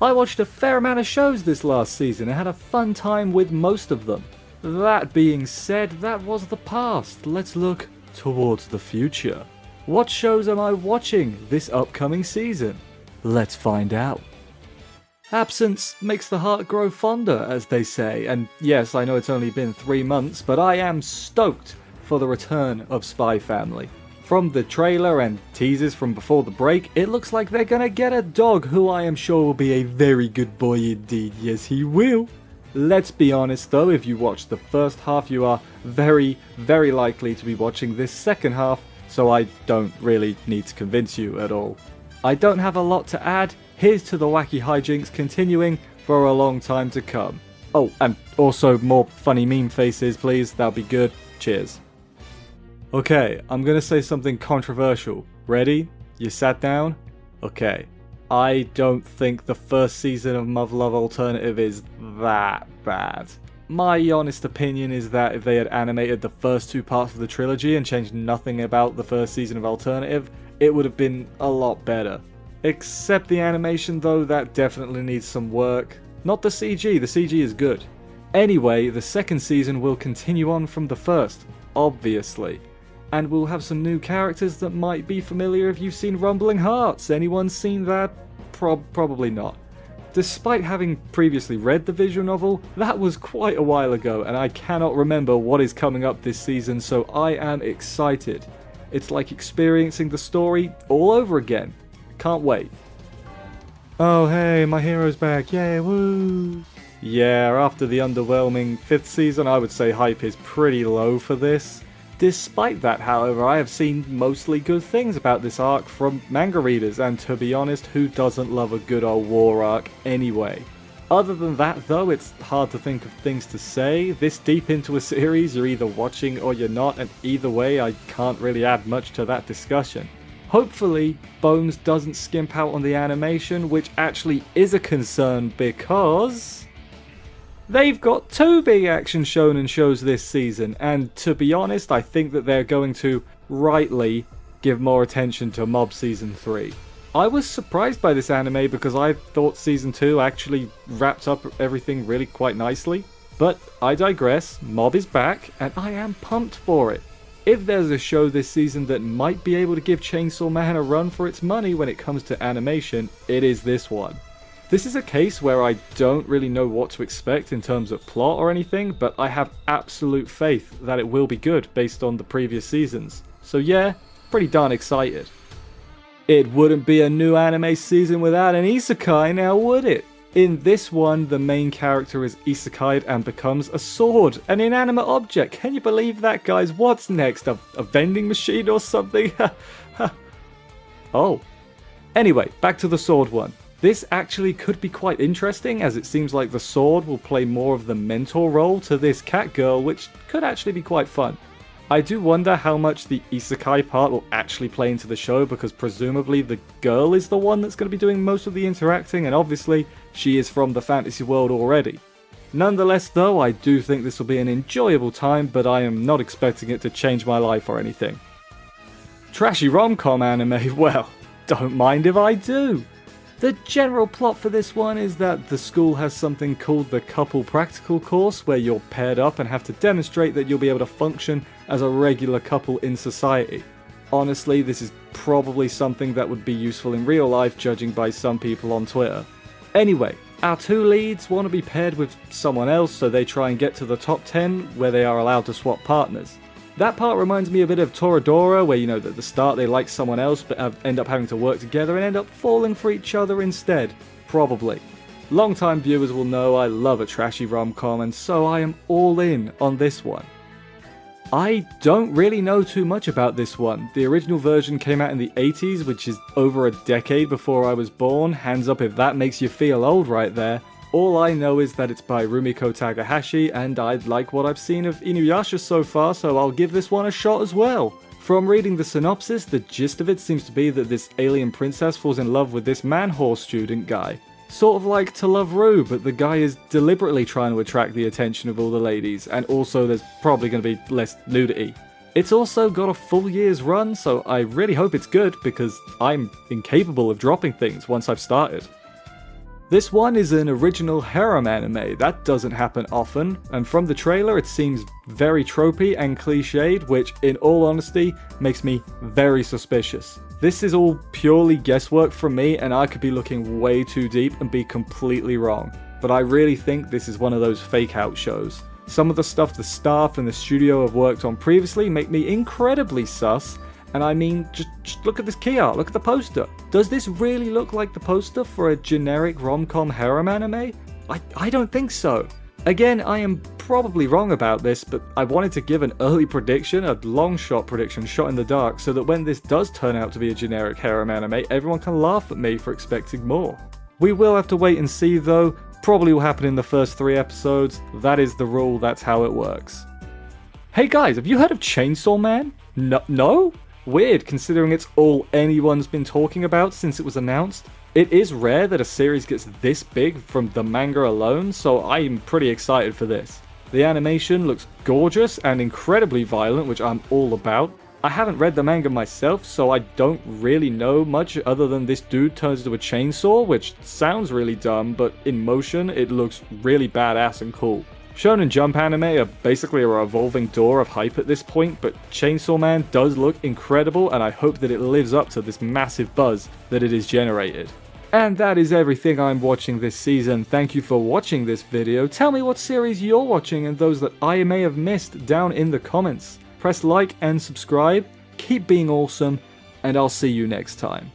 I watched a fair amount of shows this last season and had a fun time with most of them. That being said, that was the past. Let's look towards the future. What shows am I watching this upcoming season? Let's find out. Absence makes the heart grow fonder, as they say, and yes, I know it's only been 3 months, but I am stoked for the return of Spy Family. From the trailer and teasers from before the break, it looks like they're gonna get a dog who I am sure will be a very good boy indeed. Yes, he will. Let's be honest though, if you watched the first half, you are very, very likely to be watching this second half, so I don't really need to convince you at all. I don't have a lot to add. Here's to the wacky hijinks continuing for a long time to come. Oh, and also more funny meme faces, please. That'll be good. Cheers. Okay, I'm gonna say something controversial. Ready? You sat down? Okay. I don't think the first season of Muv-Luv Alternative is that bad. My honest opinion is that if they had animated the first 2 parts of the trilogy and changed nothing about the first season of Alternative, it would have been a lot better. Except the animation though, that definitely needs some work. Not the CG is good. Anyway, the second season will continue on from the first, obviously. And we'll have some new characters that might be familiar if you've seen Rumbling Hearts. Anyone seen that? Probably not. Despite having previously read the visual novel, that was quite a while ago and I cannot remember what is coming up this season, so I am excited. It's like experiencing the story all over again. Can't wait. Oh hey, my hero's back, yay, woo! Yeah, after the underwhelming 5th season, I would say hype is pretty low for this. Despite that, however, I have seen mostly good things about this arc from manga readers, and to be honest, who doesn't love a good old war arc anyway? Other than that though, it's hard to think of things to say. This deep into a series, you're either watching or you're not, and either way, I can't really add much to that discussion. Hopefully, Bones doesn't skimp out on the animation, which actually is a concern because they've got 2 big action shonen shows this season, and to be honest, I think that they're going to, rightly, give more attention to Mob Season 3. I was surprised by this anime because I thought Season 2 actually wrapped up everything really quite nicely. But I digress, Mob is back, and I am pumped for it. If there's a show this season that might be able to give Chainsaw Man a run for its money when it comes to animation, it is this one. This is a case where I don't really know what to expect in terms of plot or anything, but I have absolute faith that it will be good based on the previous seasons. So yeah, pretty darn excited. It wouldn't be a new anime season without an isekai now, would it? In this one, the main character is isekai'd and becomes a sword, an inanimate object. Can you believe that, guys? What's next? A vending machine or something? Oh. Anyway, back to the sword one. This actually could be quite interesting, as it seems like the sword will play more of the mentor role to this cat girl, which could actually be quite fun. I do wonder how much the isekai part will actually play into the show, because presumably the girl is the one that's going to be doing most of the interacting, and obviously she is from the fantasy world already. Nonetheless though, I do think this will be an enjoyable time, but I am not expecting it to change my life or anything. Trashy rom-com anime, well, don't mind if I do. The general plot for this one is that the school has something called the Couple Practical course, where you're paired up and have to demonstrate that you'll be able to function as a regular couple in society. Honestly, this is probably something that would be useful in real life, judging by some people on Twitter. Anyway, our 2 leads want to be paired with someone else, so they try and get to the top 10 where they are allowed to swap partners. That part reminds me a bit of Toradora, where at the start they like someone else but end up having to work together and end up falling for each other instead. Probably. Long-time viewers will know I love a trashy rom-com, and so I am all in on this one. I don't really know too much about this one. The original version came out in the 80s, which is over a decade before I was born. Hands up if that makes you feel old right there. All I know is that it's by Rumiko Takahashi, and I like what I've seen of Inuyasha so far, so I'll give this one a shot as well. From reading the synopsis, the gist of it seems to be that this alien princess falls in love with this man-horse student guy. Sort of like To Love Ru, but the guy is deliberately trying to attract the attention of all the ladies, and also there's probably going to be less nudity. It's also got a full year's run, so I really hope it's good, because I'm incapable of dropping things once I've started. This one is an original harem anime. That doesn't happen often, and from the trailer it seems very tropey and cliched, which in all honesty makes me very suspicious. This is all purely guesswork from me, and I could be looking way too deep and be completely wrong. But I really think this is one of those fake out shows. Some of the stuff the staff and the studio have worked on previously make me incredibly sus. And I mean, just look at this key art, look at the poster. Does this really look like the poster for a generic rom-com harem anime? I don't think so. Again, I am probably wrong about this, but I wanted to give an early prediction, a long shot prediction shot in the dark, so that when this does turn out to be a generic harem anime, everyone can laugh at me for expecting more. We will have to wait and see though. Probably will happen in the first 3 episodes. That is the rule, that's how it works. Hey guys, have you heard of Chainsaw Man? No? Weird, considering it's all anyone's been talking about since it was announced. It is rare that a series gets this big from the manga alone, so I'm pretty excited for this. The animation looks gorgeous and incredibly violent, which I'm all about. I haven't read the manga myself, so I don't really know much other than this dude turns into a chainsaw, which sounds really dumb, but in motion it looks really badass and cool. Shonen Jump anime are basically a revolving door of hype at this point, but Chainsaw Man does look incredible, and I hope that it lives up to this massive buzz that it is generated. And that is everything I'm watching this season. Thank you for watching this video. Tell me what series you're watching and those that I may have missed down in the comments. Press like and subscribe, keep being awesome, and I'll see you next time.